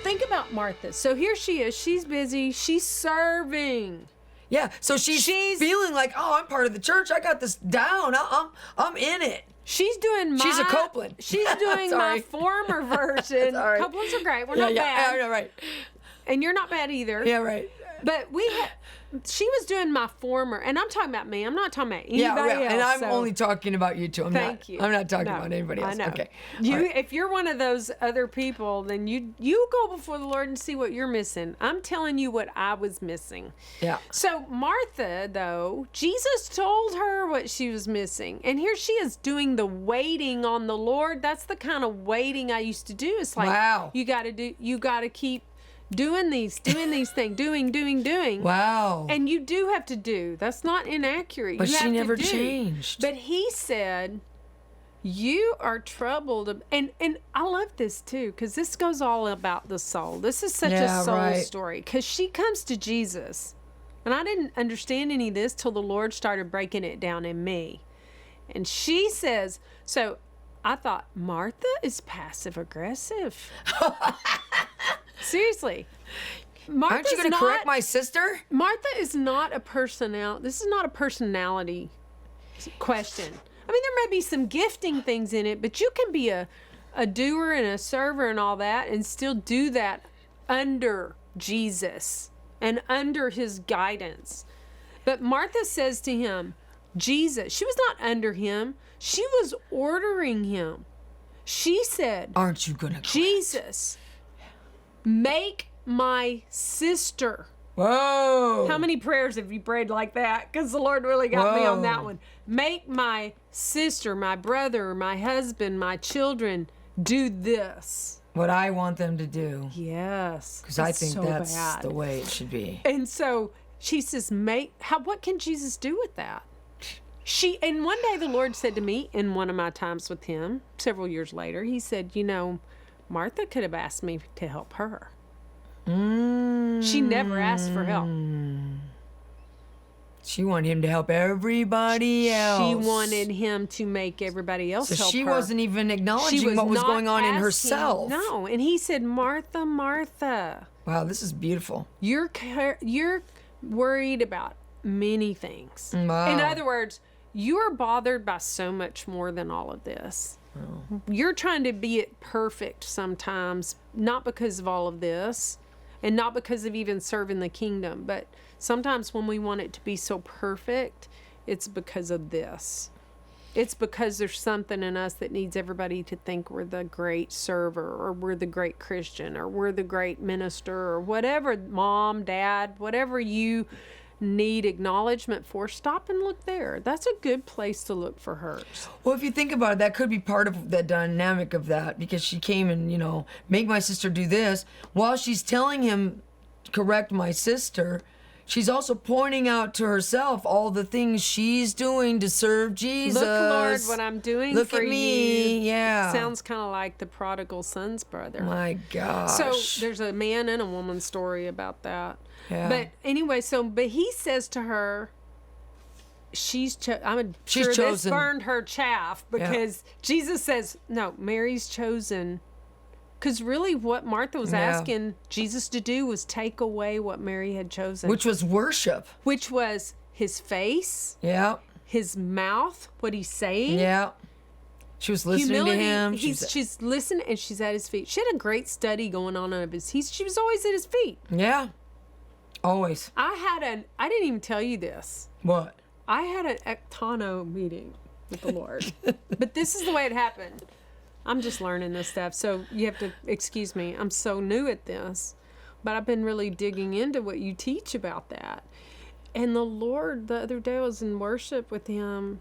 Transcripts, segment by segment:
think about Martha. So here she is. She's busy. She's serving. Yeah, so she's feeling like, oh, I'm part of the church. I got this down. I'm in it. She's doing She's a Copeland. She's doing my former version. Copelands are great. We're not bad. Yeah, right. And you're not bad either. Yeah, right. But she was doing my former, and I'm talking about me. I'm not talking about anybody else. And I'm only talking about you two. Thank you. I'm not talking about anybody else. I know. Okay. If you're one of those other people, then you go before the Lord and see what you're missing. I'm telling you what I was missing. Yeah. So Martha, though, Jesus told her what she was missing, and here she is doing the waiting on the Lord. That's the kind of waiting I used to do. It's like, wow, you got to keep doing these things, doing. Wow. And you do have to do. That's not inaccurate. But she never changed. But he said, you are troubled. And I love this too, because this goes all about the soul. This is such a soul story. Because she comes to Jesus. And I didn't understand any of this till the Lord started breaking it down in me. And she says, so I thought, Martha is passive aggressive. Seriously. Aren't you going to correct my sister? Martha is not a personality. This is not a personality question. I mean, there may be some gifting things in it, but you can be a doer and a server and all that and still do that under Jesus and under his guidance. But Martha says to him, Jesus, she was not under him. She was ordering him. She said, aren't you going to Jesus, make my sister. Whoa. How many prayers have you prayed like that? Because the Lord really got me on that one. Make my sister, my brother, my husband, my children do this. What I want them to do. Yes. Because I think that's the way it should be. And so she says, what can Jesus do with that? And one day the Lord said to me in one of my times with him, several years later, he said, Martha could have asked me to help her. She never asked for help. She wanted him to help everybody else. She wanted him to make everybody else help her. So she wasn't even acknowledging what was going on in herself. No, and he said, Martha, Martha. Wow, this is beautiful. You're worried about many things. Wow. In other words, you are bothered by so much more than all of this. Oh. You're trying to be it perfect sometimes, not because of all of this, and not because of even serving the kingdom, but sometimes when we want it to be so perfect, it's because of this. It's because there's something in us that needs everybody to think we're the great server, or we're the great Christian, or we're the great minister, or whatever, mom, dad, whatever you need acknowledgement for. Stop and look there. That's a good place to look for hers. Well, if you think about it, that could be part of the dynamic of that, because she came and, make my sister do this. While she's telling him, correct my sister, she's also pointing out to herself all the things she's doing to serve Jesus. Look, Lord, what I'm doing Look for at me. you. Yeah. Sounds kind of like the prodigal son's brother. My gosh. So there's a man and a woman story about that. Yeah. But anyway, but he says to her, she's chosen. This burned her chaff, because Jesus says, no, Mary's chosen. Because really what Martha was asking Jesus to do was take away what Mary had chosen. Which was worship. Which was his face. Yeah. His mouth, what he's saying. Yeah. She was listening to him. She's listening, and she's at his feet. She had a great study going on of his. She was always at his feet. Yeah. Always. I didn't even tell you this. What? I had an ectono meeting with the Lord. But this is the way it happened. I'm just learning this stuff, so you have to excuse me. I'm so new at this. But I've been really digging into what you teach about that. And the Lord, the other day I was in worship with him,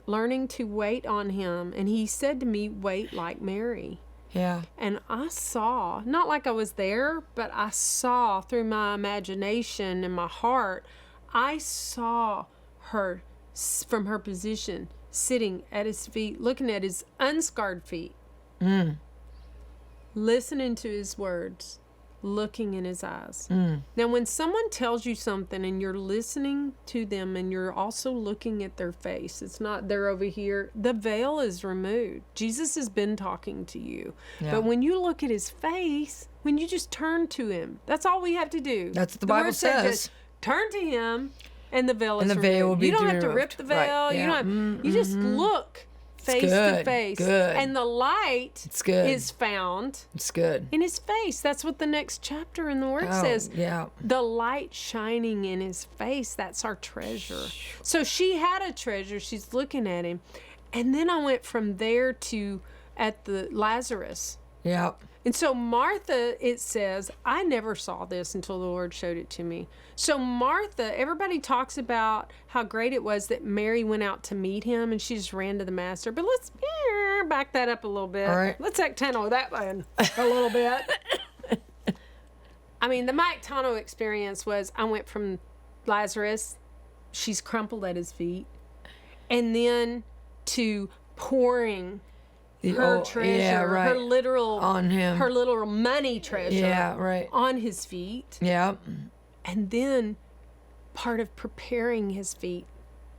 learning to wait on him. And he said to me, wait like Mary. Yeah. And I saw, not like I was there, but I saw through my imagination and my heart, I saw her from her position, sitting at his feet, looking at his unscarred feet, listening to his words, looking in his eyes. Now, when someone tells you something and you're listening to them and you're also looking at their face, it's not they're over here, the veil is removed. Jesus has been talking to you. Yeah. But when you look at his face, when you just turn to him, that's all we have to do. That's what the Bible word says. says. Turn to him and the veil And is the veil removed. will be You don't have to removed. rip the veil. Right. You Yeah. don't. You just look face good. to face. Good. And the light It's good. is found It's good. in his face. That's what the next chapter in the word says. Yeah. The light shining in his face, that's our treasure. So she had a treasure. She's looking at him. And then I went from there to at the Lazarus. Yeah. And so Martha, it says, I never saw this until the Lord showed it to me. So Martha, everybody talks about how great it was that Mary went out to meet him and she just ran to the master. But let's back that up a little bit. All right. Let's act Tano that one a little bit. I mean, the Mike Tano experience was I went from Lazarus, she's crumpled at his feet, and then to pouring her treasure, her literal on him, her literal money treasure, right, on his feet. Yeah, and then part of preparing his feet.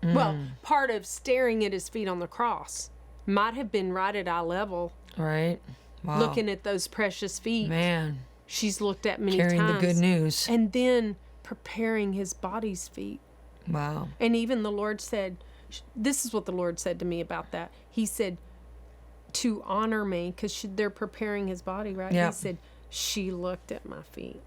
Well, part of staring at his feet on the cross might have been right at eye level. Right. Wow. Looking at those precious feet. Man. She's looked at many Carrying times. the good news. And then preparing his body's feet. Wow. And even the Lord said, this is what the Lord said to me about that. He said, to honor me, because they're preparing his body, right? Yeah. He said, she looked at my feet.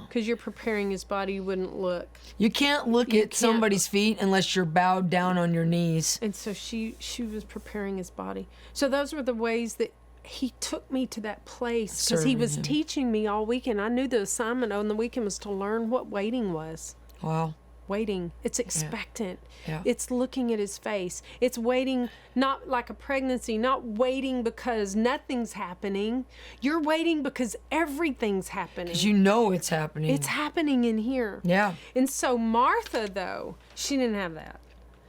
Because you're preparing his body, you wouldn't look. You can't look at somebody's feet unless you're bowed down on your knees. And so she was preparing his body. So those were the ways that he took me to that place, because he was teaching me all weekend. I knew the assignment on the weekend was to learn what waiting was. Wow. Waiting. It's expectant. Yeah. It's looking at his face. It's waiting, not like a pregnancy, not waiting because nothing's happening. You're waiting because everything's happening. Because you know it's happening. It's happening in here. Yeah. And so Martha, though, she didn't have that.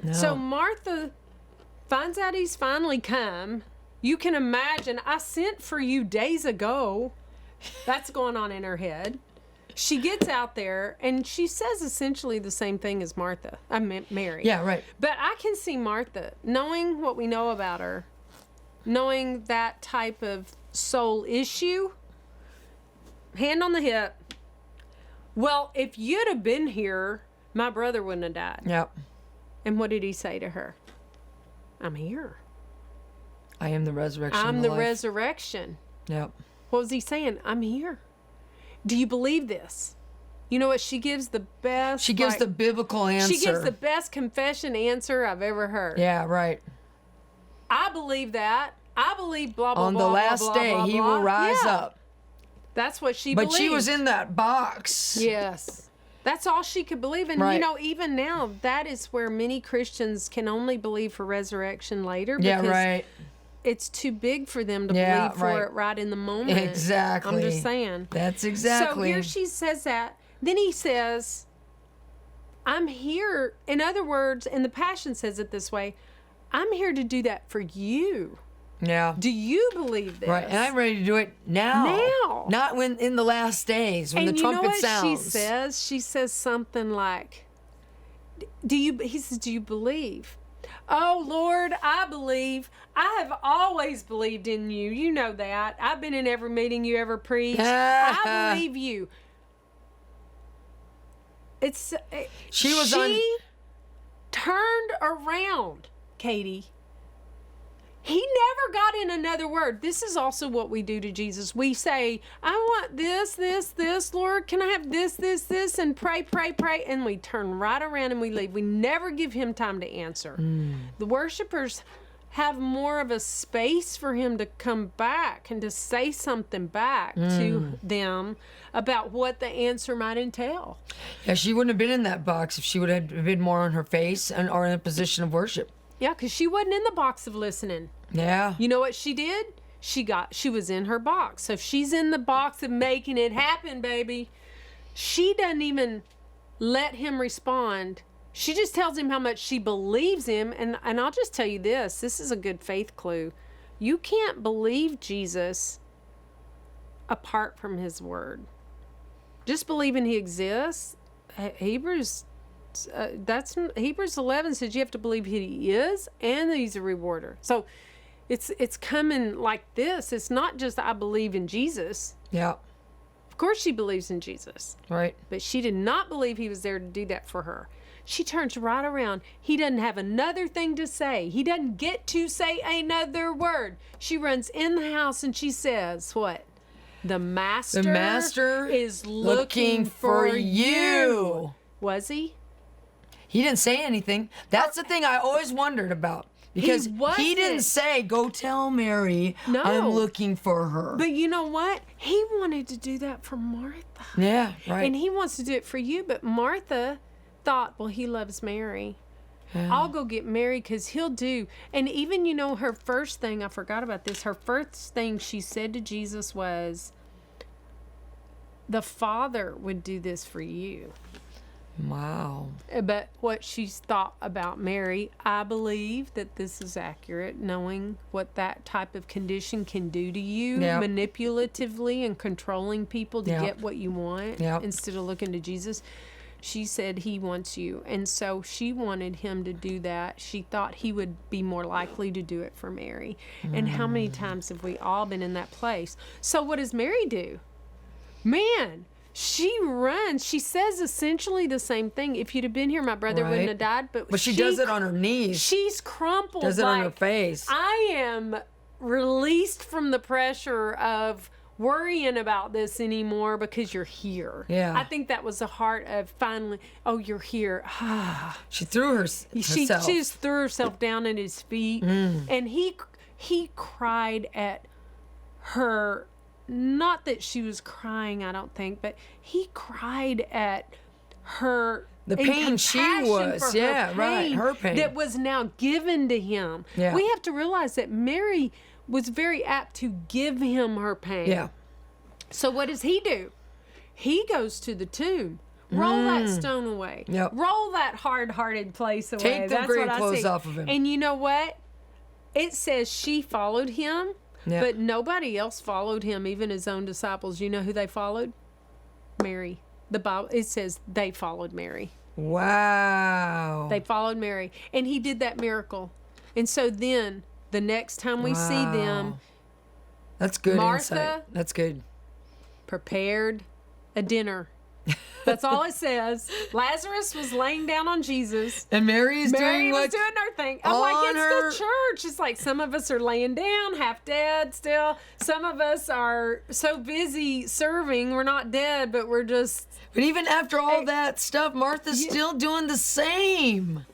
No. So Martha finds out he's finally come. You can imagine, I sent for you days ago. That's going on in her head. She gets out there and she says essentially the same thing as Martha. I meant Mary. Yeah, right. But I can see Martha, knowing what we know about her, knowing that type of soul issue, hand on the hip. Well, if you'd have been here, my brother wouldn't have died. Yep. And what did he say to her? I'm here. I am the resurrection. I'm and the life. resurrection. Yep. What was he saying? I'm here. Do you believe this? You know what? She gives the best. She gives the biblical answer. She gives the best confession answer I've ever heard. Yeah, right. I believe that. I believe blah, blah, On blah, the last blah, blah, day, blah, he blah. will rise Yeah. up. That's what she But believed. she was in that box. Yes. That's all she could believe. And, Right. you know, even now, that is where many Christians can only believe for resurrection later. Because Yeah, right. it's too big for them to Yeah, believe for right. it right in the moment. Exactly. I'm just saying. That's exactly. So here she says that. Then he says, I'm here. In other words, and the Passion says it this way, I'm here to do that for you. Yeah. Do you believe this? Right, and I'm ready to do it now. Now. Not when in the last days when And the you know trumpet what sounds. she says? She says something like, he says, do you believe? Oh, Lord, I believe. I have always believed in you. You know that. I've been in every meeting you ever preached. I believe you. She turned around, Katie. He never got in another word. This is also what we do to Jesus. We say, I want this, this, this. Lord, can I have this, this, this? And pray, pray, pray. And we turn right around and we leave. We never give him time to answer. The worshipers have more of a space for him to come back and to say something back to them about what the answer might entail. Yeah, she wouldn't have been in that box if she would have been more on her face or in a position of worship. Yeah, because she wasn't in the box of listening. Yeah. You know what she did? She was in her box. So if she's in the box of making it happen, baby, she doesn't even let him respond. She just tells him how much she believes him. And I'll just tell you this is a good faith clue. You can't believe Jesus apart from his word. Just believing he exists. Hebrews 11 says you have to believe he is and that he's a rewarder. So it's coming like this. It's not just I believe in Jesus. Yeah. Of course she believes in Jesus. Right. But she did not believe he was there to do that for her. She turns right around. He doesn't have another thing to say. He doesn't get to say another word. She runs in the house and she says, what? The master is looking for you. Was he? He didn't say anything. That's the thing I always wondered about. Because he didn't say, go tell Mary I'm looking for her. But you know what? He wanted to do that for Martha. Yeah, right. And he wants to do it for you. But Martha thought, well, he loves Mary. Yeah. I'll go get Mary because he'll do. And even, her first thing, I forgot about this. Her first thing she said to Jesus was, the Father would do this for you. Wow. But what she's thought about Mary, I believe that this is accurate, knowing what that type of condition can do to you, manipulatively and controlling people to get what you want instead of looking to Jesus. She said he wants you. And so she wanted him to do that. She thought he would be more likely to do it for Mary. And how many times have we all been in that place? So what does Mary do? Man, she runs. She says essentially the same thing. If you'd have been here, my brother wouldn't have died. But she does it on her knees. She's crumpled. Does it on her face. I am released from the pressure of worrying about this anymore because you're here. Yeah. I think that was the heart of finally, oh, you're here. She threw herself. She just threw herself down at his feet. And he cried at her. Not that she was crying, I don't think, but he cried at her. The pain she was, her pain. That was now given to him. Yeah. We have to realize that Mary was very apt to give him her pain. Yeah. So what does he do? He goes to the tomb. Roll that stone away. Yep. Roll that hard-hearted place away. Take the grave clothes off of him. And you know what? It says she followed him. Yeah. But nobody else followed him, even his own disciples. You know who they followed? Mary. The Bible, it says they followed Mary. Wow. They followed Mary. And he did that miracle. And so then, the next time we see them, that's good Martha insight. That's good. Prepared a dinner. That's all it says. Lazarus was laying down on Jesus. And Mary was doing her thing. I'm like, it's the church. It's like some of us are laying down, half dead still. Some of us are so busy serving, we're not dead, but we're just... But even after all that stuff, Martha's still doing the same.